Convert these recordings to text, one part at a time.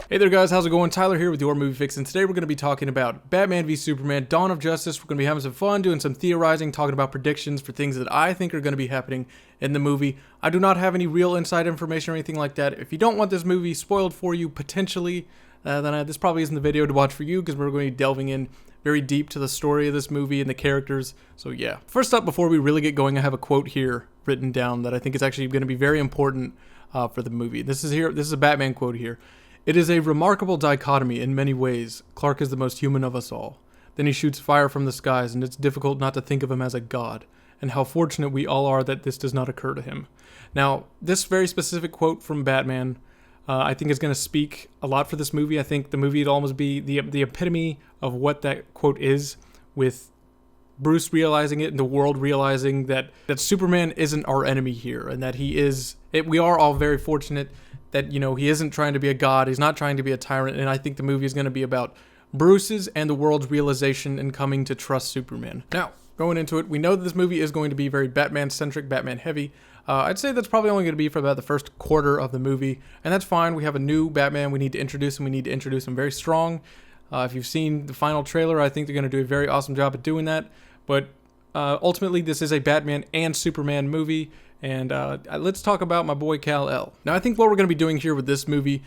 Hey there guys, how's it going? Tyler here with your Movie Fix, and today we're going to be talking about Batman v Superman: Dawn of Justice. We're going to be having some fun, doing some theorizing, talking about predictions for things that I think are going to be happening in the movie. I do not have any real inside information or anything like that. If you don't want this movie spoiled for you, potentially, then this probably isn't the video to watch for you, because we're going to be delving in very deep to the story of this movie and the characters. So yeah. First up, before we really get going, I have a quote here written down that I think is actually going to be very important for the movie. This is a Batman quote here. "It is a remarkable dichotomy in many ways. Clark is the most human of us all. Then he shoots fire from the skies, and it's difficult not to think of him as a god. And how fortunate we all are that this does not occur to him." Now, this very specific quote from Batman, I think is going to speak a lot for this movie. I think the movie would almost be the epitome of what that quote is, with Bruce realizing it and the world realizing that Superman isn't our enemy here, and that we are all very fortunate that, he isn't trying to be a god, he's not trying to be a tyrant, and I think the movie is going to be about Bruce's and the world's realization and coming to trust Superman. Now, going into it, we know that this movie is going to be very Batman-centric, Batman-heavy. I'd say that's probably only going to be for about the first quarter of the movie, and that's fine. We have a new Batman we need to introduce, and we need to introduce him very strong. If you've seen the final trailer, I think they're going to do a very awesome job at doing that, but ultimately, this is a Batman and Superman movie, and let's talk about my boy Kal-El. Now, I think what we're going to be doing here with this movie,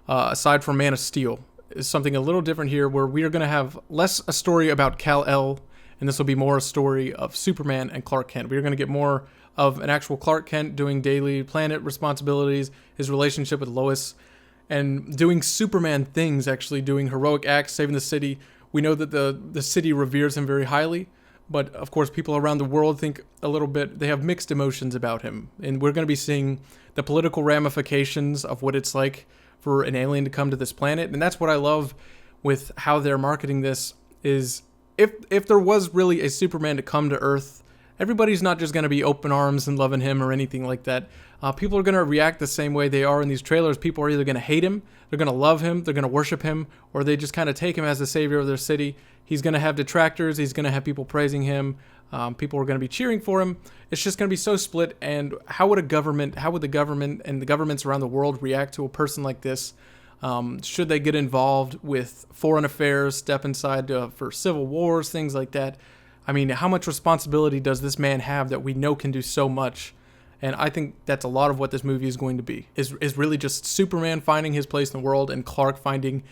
aside from Man of Steel, is something a little different here, where we are going to have less a story about Kal-El, and this will be more a story of Superman and Clark Kent. We're going to get more of an actual Clark Kent doing daily planet responsibilities, his relationship with Lois, and doing Superman things, actually doing heroic acts, saving the city. We know that the city reveres him very highly, but of course people around the world think a little bit, they have mixed emotions about him. And we're going to be seeing the political ramifications of what it's like for an alien to come to this planet. And that's what I love with how they're marketing this, is if there was really a Superman to come to Earth, everybody's not just going to be open arms and loving him or anything like that. People are going to react the same way they are in these trailers. People are either going to hate him, they're going to love him, they're going to worship him, or they just kind of take him as the savior of their city. He's going to have detractors, he's going to have people praising him, people are going to be cheering for him. It's just going to be so split. And how would the government and the governments around the world react to a person like this? Should they get involved with foreign affairs, step inside for civil wars, things like that? I mean, how much responsibility does this man have that we know can do so much? And I think that's a lot of what this movie is going to be, is really just Superman finding his place in the world and Clark finding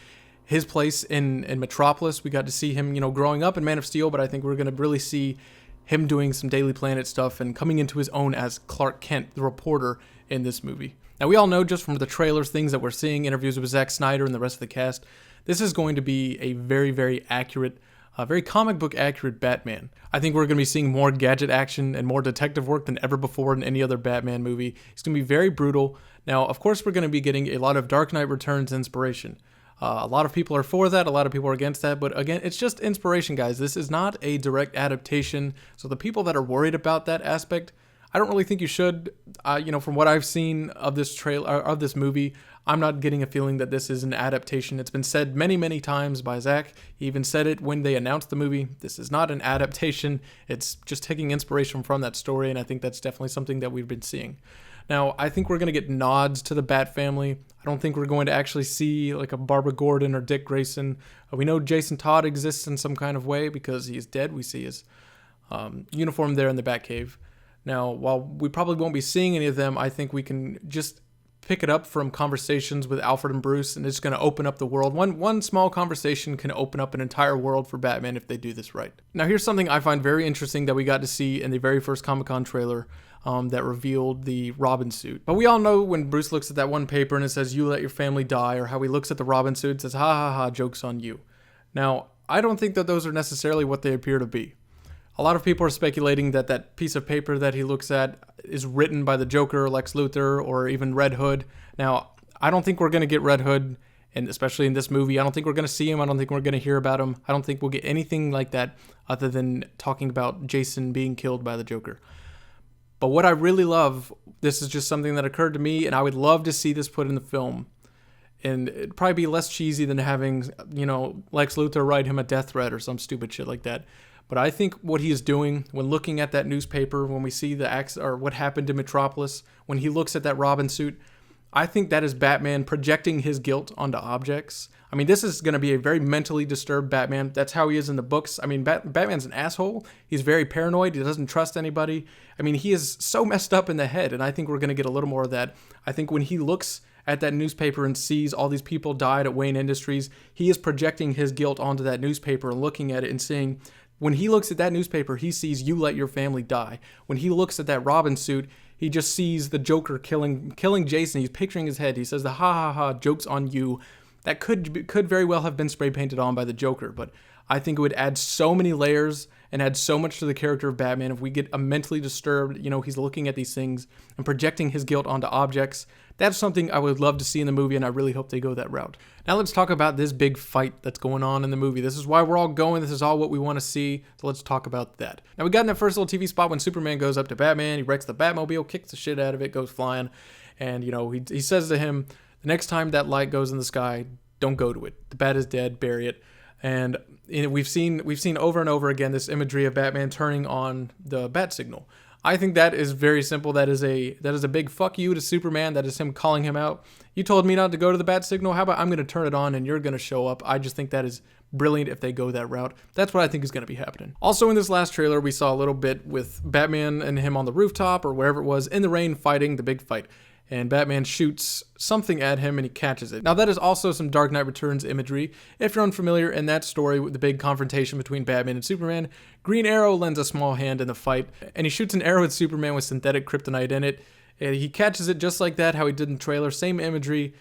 his place in Metropolis. We got to see him, growing up in Man of Steel, but I think we're going to really see him doing some Daily Planet stuff and coming into his own as Clark Kent, the reporter, in this movie. Now, we all know just from the trailers, things that we're seeing, interviews with Zack Snyder and the rest of the cast, this is going to be a very, very accurate, very comic book accurate Batman. I think we're going to be seeing more gadget action and more detective work than ever before in any other Batman movie. It's going to be very brutal. Now, of course, we're going to be getting a lot of Dark Knight Returns inspiration. A lot of people are for that, a lot of people are against that, but again, it's just inspiration, guys. This is not a direct adaptation, so the people that are worried about that aspect, I don't really think you should. From what I've seen of this of this movie, I'm not getting a feeling that this is an adaptation. It's been said many, many times by Zack. He even said it when they announced the movie. This is not an adaptation. It's just taking inspiration from that story, and I think that's definitely something that we've been seeing. Now, I think we're going to get nods to the Bat family. I don't think we're going to actually see like a Barbara Gordon or Dick Grayson. We know Jason Todd exists in some kind of way because he is dead. We see his uniform there in the Batcave. Now, while we probably won't be seeing any of them, I think we can just pick it up from conversations with Alfred and Bruce, and it's going to open up the world. One small conversation can open up an entire world for Batman if they do this right. Now, here's something I find very interesting that we got to see in the very first Comic-Con trailer that revealed the Robin suit. But we all know when Bruce looks at that one paper and it says, "You let your family die," or how he looks at the Robin suit and says, "Ha ha ha, joke's on you." Now, I don't think that those are necessarily what they appear to be. A lot of people are speculating that that piece of paper that he looks at is written by the Joker, Lex Luthor, or even Red Hood. Now, I don't think we're going to get Red Hood, and especially in this movie. I don't think we're going to see him. I don't think we're going to hear about him. I don't think we'll get anything like that other than talking about Jason being killed by the Joker. But what I really love, this is just something that occurred to me, and I would love to see this put in the film. And it'd probably be less cheesy than having, Lex Luthor write him a death threat or some stupid shit like that. But I think what he is doing when looking at that newspaper, when we see the acts or what happened to Metropolis, when he looks at that Robin suit, I think that is Batman projecting his guilt onto objects. I mean, this is going to be a very mentally disturbed Batman. That's how he is in the books. I mean, Batman's an asshole. He's very paranoid. He doesn't trust anybody. I mean, he is so messed up in the head, and I think we're going to get a little more of that. I think when he looks at that newspaper and sees all these people died at Wayne Industries, he is projecting his guilt onto that newspaper and looking at it and seeing, when he looks at that newspaper, he sees you let your family die. When he looks at that Robin suit, he just sees the Joker killing Jason. He's picturing his head. He says the ha ha ha, joke's on you. That could very well have been spray painted on by the Joker, but I think it would add so many layers and add so much to the character of Batman if we get a mentally disturbed, he's looking at these things and projecting his guilt onto objects. That's something I would love to see in the movie, and I really hope they go that route. Now let's talk about this big fight that's going on in the movie. This is why we're all going. This is all what we want to see. So let's talk about that. Now we got in that first little TV spot when Superman goes up to Batman. He wrecks the Batmobile, kicks the shit out of it, goes flying. And, he says to him, the next time that light goes in the sky, don't go to it. The bat is dead, bury it. And we've seen over and over again this imagery of Batman turning on the bat signal. I think that is very simple. That is a big fuck you to Superman. That is him calling him out. You told me not to go to the bat signal. How about I'm going to turn it on and you're going to show up? I just think that is brilliant if they go that route. That's what I think is going to be happening. Also in this last trailer, we saw a little bit with Batman and him on the rooftop or wherever it was in the rain fighting the big fight. And Batman shoots something at him and he catches it. Now that is also some Dark Knight Returns imagery. If you're unfamiliar, in that story, with the big confrontation between Batman and Superman, Green Arrow lends a small hand in the fight, and he shoots an arrow at Superman with synthetic kryptonite in it. And he catches it just like that, how he did in the trailer, same imagery,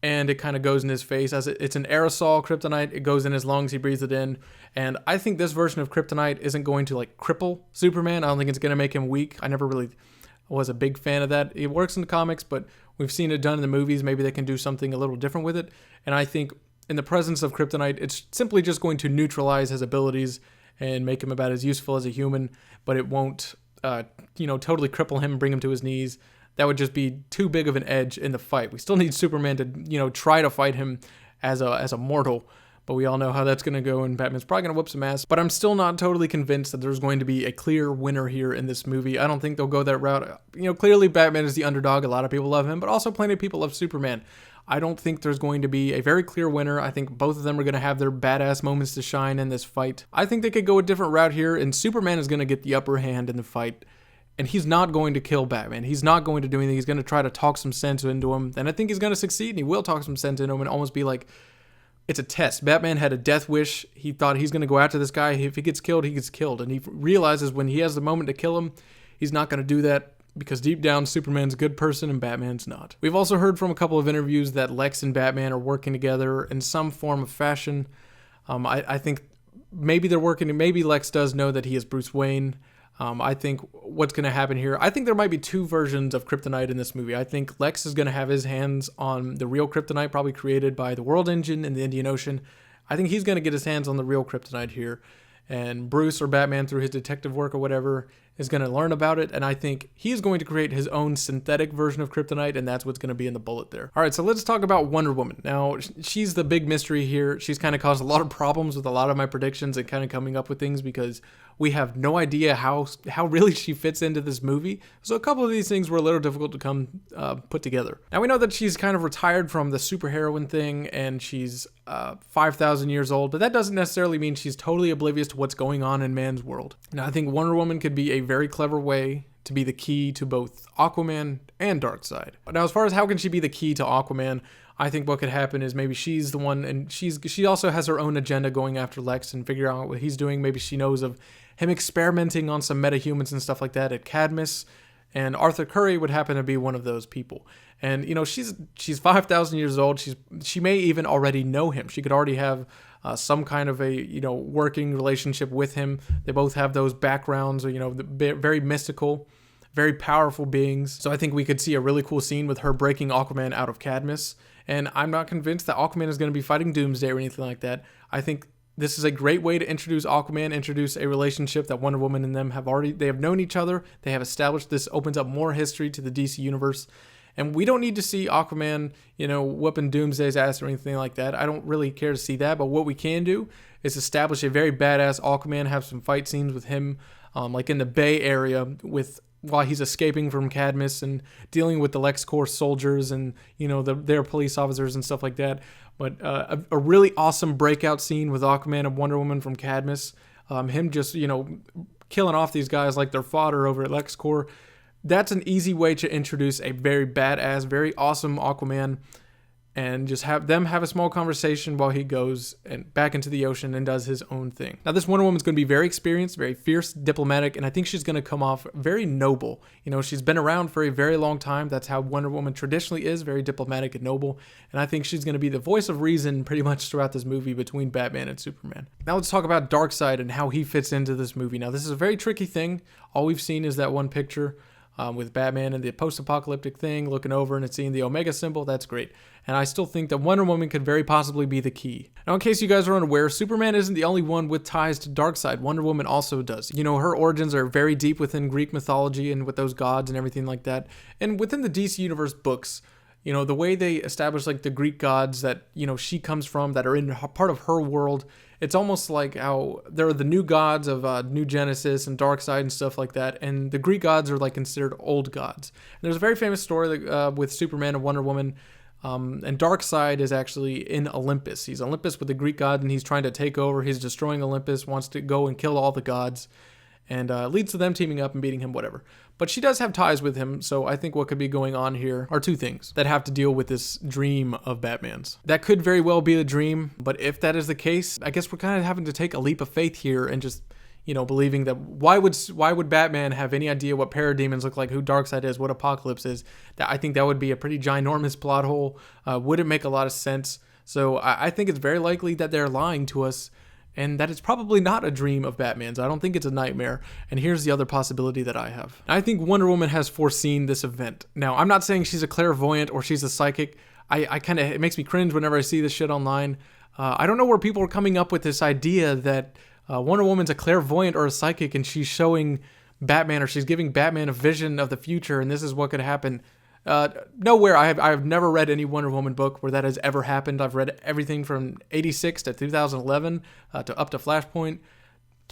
and it kind of goes in his face. As it's an aerosol kryptonite, it goes in his lungs, he breathes it in. And I think this version of kryptonite isn't going to cripple Superman. I don't think it's going to make him weak. I never really was a big fan of that. It works in the comics, but we've seen it done in the movies. Maybe they can do something a little different with it. And I think in the presence of kryptonite, it's simply just going to neutralize his abilities and make him about as useful as a human, but it won't, totally cripple him and bring him to his knees. That would just be too big of an edge in the fight. We still need Superman to, try to fight him as a mortal. But we all know how that's going to go, and Batman's probably going to whip some ass. But I'm still not totally convinced that there's going to be a clear winner here in this movie. I don't think they'll go that route. Clearly Batman is the underdog. A lot of people love him, but also plenty of people love Superman. I don't think there's going to be a very clear winner. I think both of them are going to have their badass moments to shine in this fight. I think they could go a different route here, and Superman is going to get the upper hand in the fight. And he's not going to kill Batman. He's not going to do anything. He's going to try to talk some sense into him. And I think he's going to succeed, and he will talk some sense into him and almost be like, it's a test. Batman had a death wish. He thought he's going to go after this guy. If he gets killed, he gets killed. And he realizes when he has the moment to kill him, he's not going to do that because deep down, Superman's a good person and Batman's not. We've also heard from a couple of interviews that Lex and Batman are working together in some form of fashion. I think maybe they're working. Maybe Lex does know that he is Bruce Wayne. I think what's going to happen here, I think there might be two versions of kryptonite in this movie. I think Lex is going to have his hands on the real kryptonite, probably created by the World Engine in the Indian Ocean. I think he's going to get his hands on the real kryptonite here. And Bruce or Batman, through his detective work or whatever, is going to learn about it. And I think he's going to create his own synthetic version of kryptonite, and that's what's going to be in the bullet there. All right, so let's talk about Wonder Woman. Now, she's the big mystery here. She's kind of caused a lot of problems with a lot of my predictions and kind of coming up with things because we have no idea how really she fits into this movie. So a couple of these things were a little difficult to come put together. Now we know that she's kind of retired from the superheroine thing and she's 5,000 years old, but that doesn't necessarily mean she's totally oblivious to what's going on in man's world. Now I think Wonder Woman could be a very clever way to be the key to both Aquaman and Darkseid. Now as far as how can she be the key to Aquaman, I think what could happen is maybe she's the one, and she also has her own agenda going after Lex and figuring out what he's doing. Maybe she knows of him experimenting on some metahumans and stuff like that at Cadmus, and Arthur Curry would happen to be one of those people. And she's 5,000 years old. She may even already know him. She could already have some kind of a working relationship with him. They both have those backgrounds, very mystical, very powerful beings. So I think we could see a really cool scene with her breaking Aquaman out of Cadmus. And I'm not convinced that Aquaman is going to be fighting Doomsday or anything like that. I think this is a great way to introduce Aquaman, introduce a relationship that Wonder Woman and them have known each other. They have established. This opens up more history to the DC universe. And we don't need to see Aquaman, whooping Doomsday's ass or anything like that. I don't really care to see that. But what we can do is establish a very badass Aquaman, have some fight scenes with him, like in the Bay Area with while he's escaping from Cadmus and dealing with the LexCorp soldiers and, you know, their police officers and stuff like that. But a really awesome breakout scene with Aquaman and Wonder Woman from Cadmus. Him just, you know, killing off these guys like they're fodder over at LexCorp. That's an easy way to introduce a very badass, very awesome Aquaman, and just have them have a small conversation while he goes and back into the ocean and does his own thing. Now, this Wonder Woman's going to be very experienced, very fierce, diplomatic, and I think she's going to come off very noble. You know, she's been around for a very long time. That's how Wonder Woman traditionally is, very diplomatic and noble. And I think she's going to be the voice of reason pretty much throughout this movie between Batman and Superman. Now, let's talk about Darkseid and how he fits into this movie. Now, this is a very tricky thing. All we've seen is that one picture with Batman and the post-apocalyptic thing, looking over and it's seeing the Omega symbol. That's great. And I still think that Wonder Woman could very possibly be the key. Now, in case you guys are unaware, Superman isn't the only one with ties to Darkseid. Wonder Woman also does. You know, her origins are very deep within Greek mythology and with those gods and everything like that. And within the DC Universe books, you know, the way they establish like the Greek gods that, you know, she comes from, that are in part of her world, it's almost like how there are the new gods of New Genesis and Darkseid and stuff like that, and the Greek gods are like considered old gods. And there's a very famous story with Superman and Wonder Woman, and Darkseid is actually in Olympus. He's Olympus with the Greek god, and he's trying to take over. He's destroying Olympus, wants to go and kill all the gods, and leads to them teaming up and beating him, whatever. But she does have ties with him, so I think what could be going on here are two things that have to deal with this dream of Batman's. That could very well be a dream, but if that is the case, I guess we're kind of having to take a leap of faith here and just, you know, believing that why would Batman have any idea what parademons look like, who Darkseid is, what Apocalypse is? That I think that would be a pretty ginormous plot hole. Wouldn't make a lot of sense. So I think it's very likely that they're lying to us, and that it's probably not a dream of Batman's. I don't think it's a nightmare. And here's the other possibility that I have. I think Wonder Woman has foreseen this event. Now, I'm not saying she's a clairvoyant or she's a psychic. It makes me cringe whenever I see this shit online. I don't know where people are coming up with this idea that Wonder Woman's a clairvoyant or a psychic and she's showing Batman, or she's giving Batman a vision of the future and this is what could happen. Nowhere. I've never read any Wonder Woman book where that has ever happened. I've read everything from 86 to 2011 to up to Flashpoint.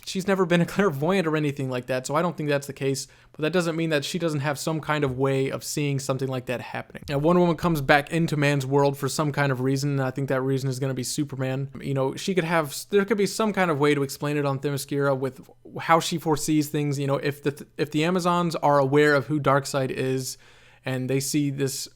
She's never been a clairvoyant or anything like that, so I don't think that's the case. But that doesn't mean that she doesn't have some kind of way of seeing something like that happening. Now, Wonder Woman comes back into man's world for some kind of reason, and I think that reason is going to be Superman. You know, there could be some kind of way to explain it on Themyscira with how she foresees things. You know, if the Amazons are aware of who Darkseid is, and they see this,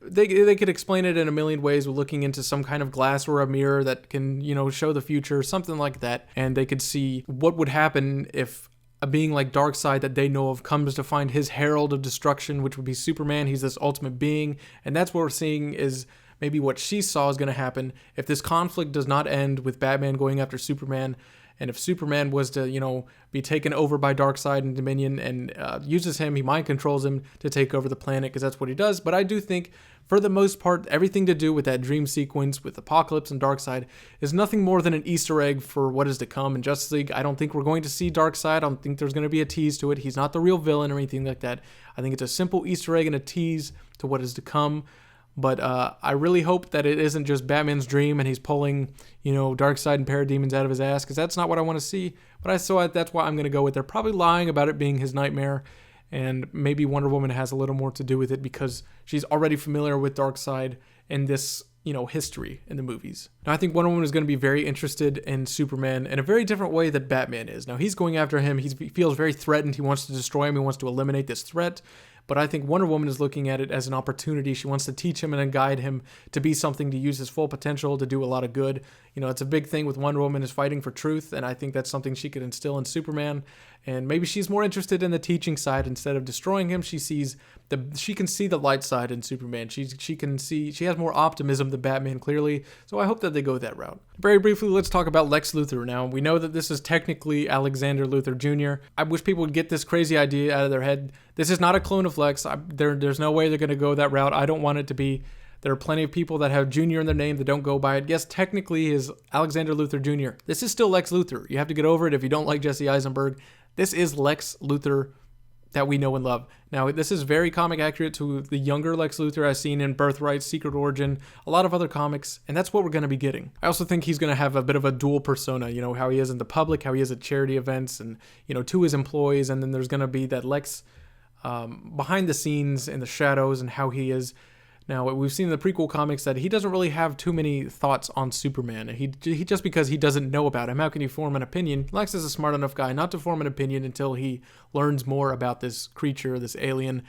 they could explain it in a million ways with looking into some kind of glass or a mirror that can, you know, show the future, something like that. And they could see what would happen if a being like Darkseid that they know of comes to find his herald of destruction, which would be Superman. He's this ultimate being. And that's what we're seeing is maybe what she saw is going to happen if this conflict does not end with Batman going after Superman. And if Superman was to, you know, be taken over by Darkseid and Dominion and uses him, he mind controls him to take over the planet, because that's what he does. But I do think, for the most part, everything to do with that dream sequence with Apocalypse and Darkseid is nothing more than an Easter egg for what is to come in Justice League. I don't think we're going to see Darkseid. I don't think there's going to be a tease to it. He's not the real villain or anything like that. I think it's a simple Easter egg and a tease to what is to come. But I really hope that it isn't just Batman's dream and he's pulling, you know, Darkseid and parademons out of his ass, because that's not what I want to see. But that's why I'm going to go with they're probably lying about it being his nightmare, and maybe Wonder Woman has a little more to do with it because she's already familiar with Darkseid and this, you know, history in the movies. Now, I think Wonder Woman is going to be very interested in Superman in a very different way that Batman is. Now, he's going after him. He feels very threatened. He wants to destroy him. He wants to eliminate this threat. But I think Wonder Woman is looking at it as an opportunity. She wants to teach him and guide him to be something, to use his full potential, to do a lot of good. You know, it's a big thing with Wonder Woman is fighting for truth, and I think that's something she could instill in Superman. And maybe she's more interested in the teaching side instead of destroying him. She can see the light side in Superman. She has more optimism than Batman, clearly. So I hope that they go that route. Very briefly, let's talk about Lex Luthor now. We know that this is technically Alexander Luthor Jr. I wish people would get this crazy idea out of their head. This is not a clone of Lex. There's no way they're going to go that route. I don't want it to be. There are plenty of people that have Junior in their name that don't go by it. Yes, technically is Alexander Luthor Jr. This is still Lex Luthor. You have to get over it if you don't like Jesse Eisenberg. This is Lex Luthor that we know and love. Now, this is very comic accurate to the younger Lex Luthor I've seen in Birthright, Secret Origin, a lot of other comics, and that's what we're going to be getting. I also think he's going to have a bit of a dual persona, you know, how he is in the public, how he is at charity events, and, you know, to his employees, and then there's going to be that Lex behind the scenes in the shadows and how he is. Now, we've seen in the prequel comics that he doesn't really have too many thoughts on Superman. He just because he doesn't know about him. How can you form an opinion? Lex is a smart enough guy not to form an opinion until he learns more about this creature, this alien.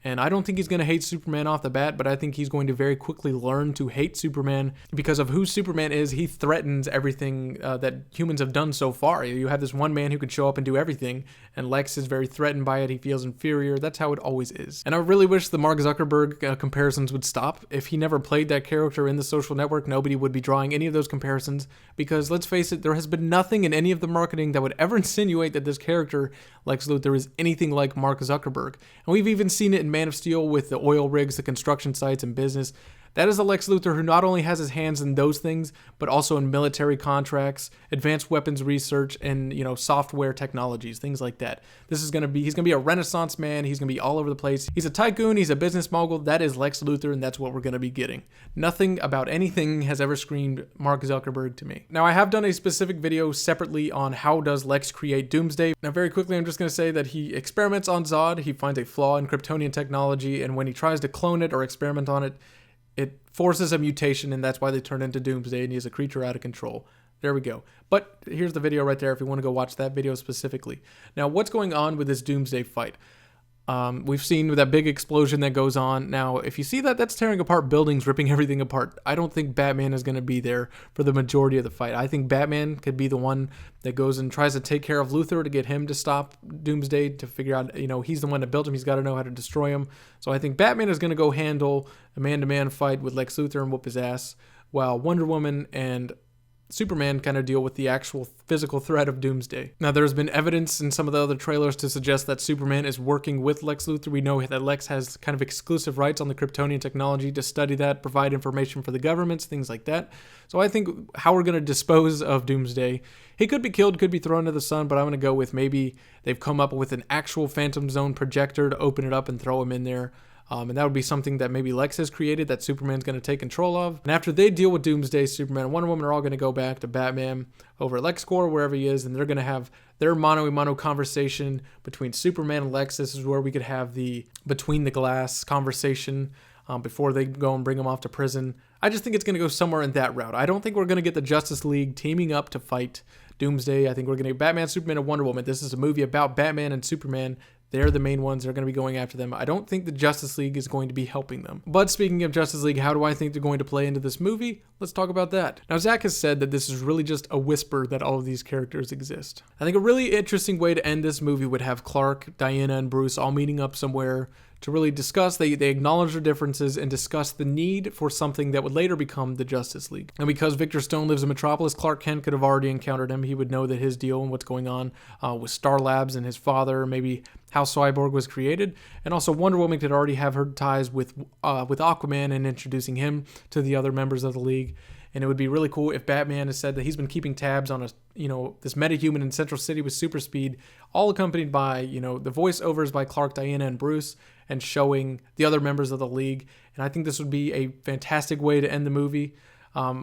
And I don't think he's going to hate Superman off the bat, but I think he's going to very quickly learn to hate Superman because of who Superman is. He threatens everything that humans have done so far. You have this one man who can show up and do everything, and Lex is very threatened by it. He feels inferior. That's how it always is. And I really wish the Mark Zuckerberg comparisons would stop. If he never played that character in The Social Network, nobody would be drawing any of those comparisons because, let's face it, there has been nothing in any of the marketing that would ever insinuate that this character, Lex Luthor, is anything like Mark Zuckerberg. And we've even seen it in Man of Steel with the oil rigs, the construction sites, and business. That is a Lex Luthor who not only has his hands in those things, but also in military contracts, advanced weapons research, and software technologies, things like that. He's gonna be a Renaissance man. He's gonna be all over the place. He's a tycoon. He's a business mogul. That is Lex Luthor, and that's what we're gonna be getting. Nothing about anything has ever screamed Mark Zuckerberg to me. Now, I have done a specific video separately on how does Lex create Doomsday. Now, very quickly, I'm just gonna say that he experiments on Zod. He finds a flaw in Kryptonian technology, and when he tries to clone it or experiment on it, it forces a mutation, and that's why they turn into Doomsday, and he's a creature out of control. There we go. But here's the video right there if you want to go watch that video specifically. Now, what's going on with this Doomsday fight? We've seen that big explosion that goes on. Now, if you see that, that's tearing apart buildings, ripping everything apart. I don't think Batman is going to be there for the majority of the fight. I think Batman could be the one that goes and tries to take care of Luthor to get him to stop Doomsday, to figure out, he's the one that built him. He's got to know how to destroy him. So I think Batman is going to go handle a man-to-man fight with Lex Luthor and whoop his ass, while Wonder Woman and Superman kind of deal with the actual physical threat of Doomsday. Now, there's been evidence in some of the other trailers to suggest that Superman is working with Lex Luthor. We know that Lex has kind of exclusive rights on the Kryptonian technology to study that, provide information for the governments, things like that. So I think how we're going to dispose of Doomsday, he could be killed, could be thrown to the sun, but I'm going to go with maybe they've come up with an actual Phantom Zone projector to open it up and throw him in there. And that would be something that maybe Lex has created that Superman's going to take control of. And after they deal with Doomsday, Superman and Wonder Woman are all going to go back to Batman over at LexCorp, wherever he is, and they're going to have their mano-a-mano conversation between Superman and Lex. This is where we could have the between the glass conversation before they go and bring him off to prison. I just think it's going to go somewhere in that route. I don't think we're going to get the Justice League teaming up to fight Doomsday. I think we're going to get Batman, Superman, and Wonder Woman. This is a movie about Batman and Superman. They're the main ones. They're going to be going after them. I don't think the Justice League is going to be helping them. But speaking of Justice League, how do I think they're going to play into this movie? Let's talk about that. Now, Zack has said that this is really just a whisper that all of these characters exist. I think a really interesting way to end this movie would have Clark, Diana, and Bruce all meeting up somewhere to really discuss, they acknowledge their differences and discuss the need for something that would later become the Justice League. And because Victor Stone lives in Metropolis, Clark Kent could have already encountered him. He would know that his deal and what's going on with Star Labs and his father, maybe how Cyborg was created. And also Wonder Woman could already have her ties with Aquaman and introducing him to the other members of the League. And it would be really cool if Batman has said that he's been keeping tabs on this metahuman in Central City with super speed, all accompanied by, the voiceovers by Clark, Diana, and Bruce, and showing the other members of the League. And I think this would be a fantastic way to end the movie.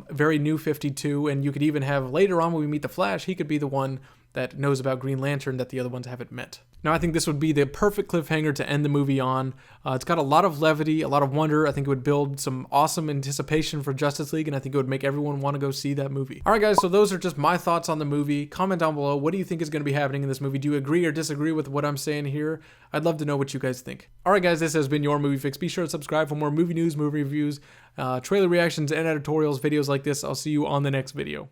Very new 52, and you could even have later on when we meet the Flash, he could be the one that knows about Green Lantern that the other ones haven't met. Now, I think this would be the perfect cliffhanger to end the movie on. It's got a lot of levity, a lot of wonder. I think it would build some awesome anticipation for Justice League, and I think it would make everyone want to go see that movie. All right, guys, so those are just my thoughts on the movie. Comment down below. What do you think is going to be happening in this movie? Do you agree or disagree with what I'm saying here? I'd love to know what you guys think. All right, guys, this has been your Movie Fix. Be sure to subscribe for more movie news, movie reviews, trailer reactions, and editorials, videos like this. I'll see you on the next video.